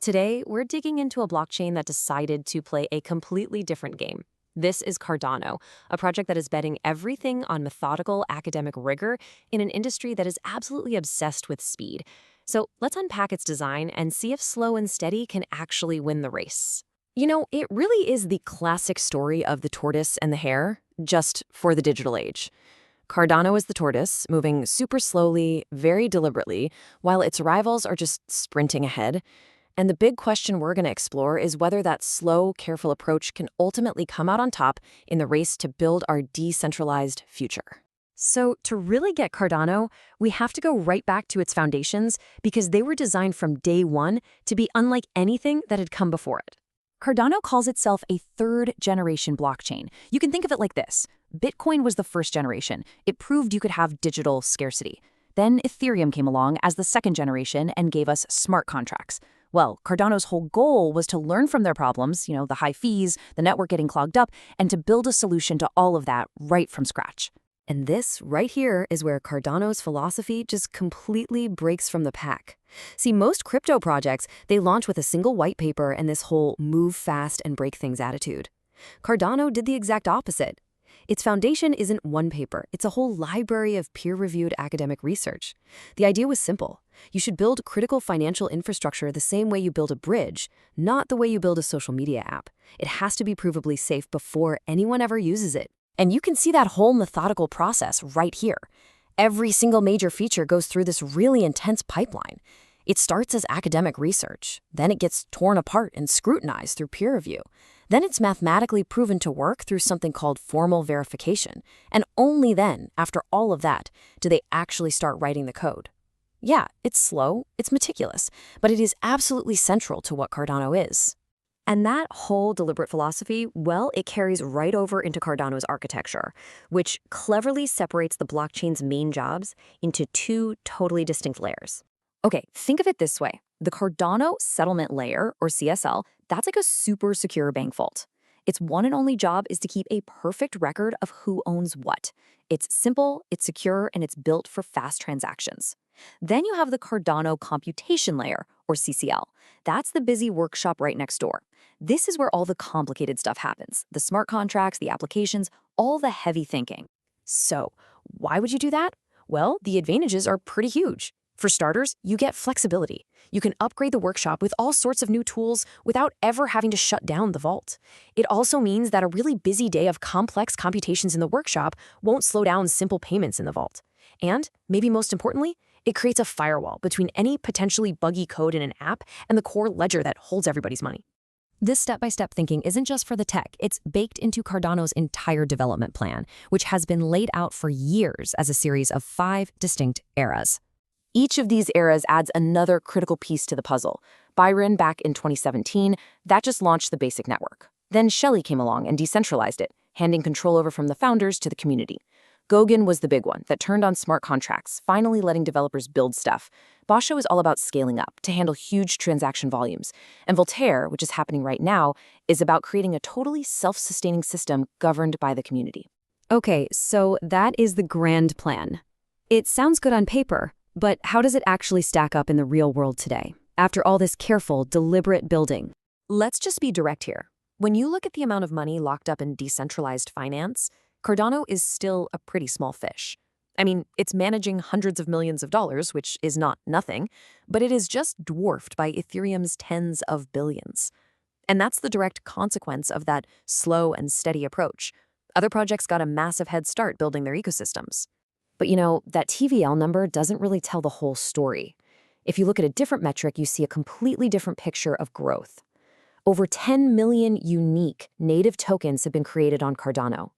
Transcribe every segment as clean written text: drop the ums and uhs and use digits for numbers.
Today, we're digging into a blockchain that decided to play a completely different game. This is Cardano, a project that is betting everything on methodical academic rigor in an industry that is absolutely obsessed with speed. So let's unpack its design and see if slow and steady can actually win the race. It really is the classic story of the tortoise and the hare, just for the digital age. Cardano is the tortoise, moving super slowly, very deliberately, while its rivals are just sprinting ahead. And the big question we're going to explore is whether that slow, careful approach can ultimately come out on top in the race to build our decentralized future. So to really get Cardano, we have to go right back to its foundations because they were designed from day one to be unlike anything that had come before it. Cardano calls itself a third-generation blockchain. You can think of it like this. Bitcoin was the first generation. It proved you could have digital scarcity. Then Ethereum came along as the second generation and gave us smart contracts. Well, Cardano's whole goal was to learn from their problems, the high fees, the network getting clogged up, and to build a solution to all of that right from scratch. And this right here is where Cardano's philosophy just completely breaks from the pack. See, most crypto projects, they launch with a single white paper and this whole move fast and break things attitude. Cardano did the exact opposite. Its foundation isn't one paper, it's a whole library of peer-reviewed academic research. The idea was simple. You should build critical financial infrastructure the same way you build a bridge, not the way you build a social media app. It has to be provably safe before anyone ever uses it. And you can see that whole methodical process right here. Every single major feature goes through this really intense pipeline. It starts as academic research, then it gets torn apart and scrutinized through peer review. Then it's mathematically proven to work through something called formal verification. And only then, after all of that, do they actually start writing the code. Yeah, it's slow, it's meticulous, but it is absolutely central to what Cardano is. And that whole deliberate philosophy, well, it carries right over into Cardano's architecture, which cleverly separates the blockchain's main jobs into two totally distinct layers. Okay, think of it this way. The Cardano settlement layer, or CSL, that's like a super secure bank vault. Its one and only job is to keep a perfect record of who owns what. It's simple, it's secure, and it's built for fast transactions. Then you have the Cardano computation layer, or CCL. That's the busy workshop right next door. This is where all the complicated stuff happens. The smart contracts, the applications, all the heavy thinking. So, why would you do that? Well, the advantages are pretty huge. For starters, you get flexibility. You can upgrade the workshop with all sorts of new tools without ever having to shut down the vault. It also means that a really busy day of complex computations in the workshop won't slow down simple payments in the vault. And, maybe most importantly, it creates a firewall between any potentially buggy code in an app and the core ledger that holds everybody's money. This step-by-step thinking isn't just for the tech, it's baked into Cardano's entire development plan, which has been laid out for years as a series of 5 distinct eras. Each of these eras adds another critical piece to the puzzle. Byron, back in 2017, that just launched the basic network. Then Shelley came along and decentralized it, handing control over from the founders to the community. Gauguin was the big one that turned on smart contracts, finally letting developers build stuff. Basho is all about scaling up to handle huge transaction volumes. And Voltaire, which is happening right now, is about creating a totally self-sustaining system governed by the community. Okay, so that is the grand plan. It sounds good on paper, but how does it actually stack up in the real world today, after all this careful, deliberate building? Let's just be direct here. When you look at the amount of money locked up in decentralized finance, Cardano is still a pretty small fish. I mean, it's managing hundreds of millions of dollars, which is not nothing, but it is just dwarfed by Ethereum's tens of billions. And that's the direct consequence of that slow and steady approach. Other projects got a massive head start building their ecosystems. But that TVL number doesn't really tell the whole story. If you look at a different metric, you see a completely different picture of growth. Over 10 million unique native tokens have been created on Cardano.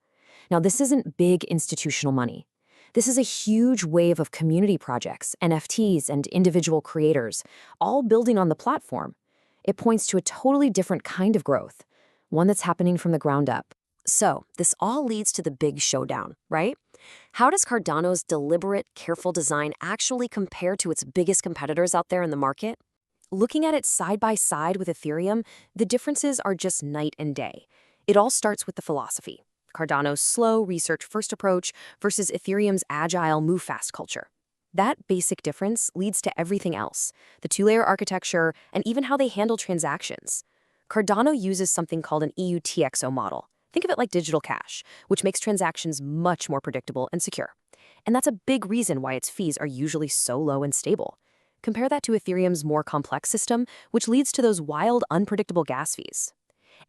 Now, this isn't big institutional money. This is a huge wave of community projects, NFTs, and individual creators, all building on the platform. It points to a totally different kind of growth, one that's happening from the ground up. So, this all leads to the big showdown, right? How does Cardano's deliberate, careful design actually compare to its biggest competitors out there in the market? Looking at it side by side with Ethereum, the differences are just night and day. It all starts with the philosophy. Cardano's slow, research-first approach versus Ethereum's agile, move-fast culture. That basic difference leads to everything else, the two-layer architecture, and even how they handle transactions. Cardano uses something called an EUTXO model. Think of it like digital cash, which makes transactions much more predictable and secure. And that's a big reason why its fees are usually so low and stable. Compare that to Ethereum's more complex system, which leads to those wild, unpredictable gas fees.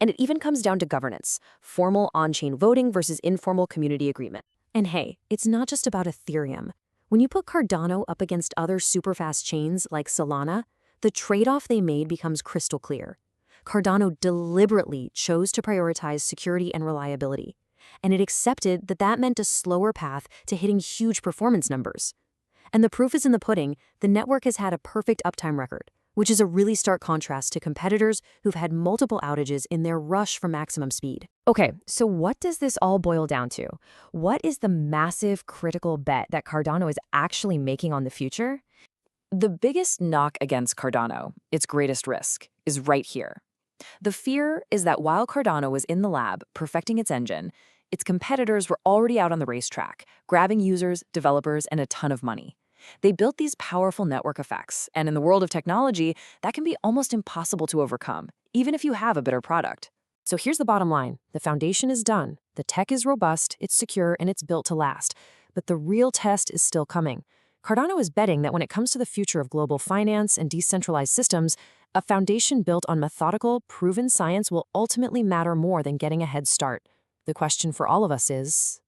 And it even comes down to governance, formal on-chain voting versus informal community agreement. And hey, it's not just about Ethereum. When you put Cardano up against other super-fast chains like Solana, the trade-off they made becomes crystal clear. Cardano deliberately chose to prioritize security and reliability, and it accepted that that meant a slower path to hitting huge performance numbers. And the proof is in the pudding. The network has had a perfect uptime record, which is a really stark contrast to competitors who've had multiple outages in their rush for maximum speed. Okay, so what does this all boil down to? What is the massive critical bet that Cardano is actually making on the future? The biggest knock against Cardano, its greatest risk, is right here. The fear is that while Cardano was in the lab perfecting its engine, its competitors were already out on the racetrack, grabbing users, developers, and a ton of money. They built these powerful network effects, and in the world of technology, that can be almost impossible to overcome, even if you have a better product. So here's the bottom line. The foundation is done. The tech is robust, it's secure, and it's built to last. But the real test is still coming. Cardano is betting that when it comes to the future of global finance and decentralized systems, a foundation built on methodical, proven science will ultimately matter more than getting a head start. The question for all of us is,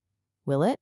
will it?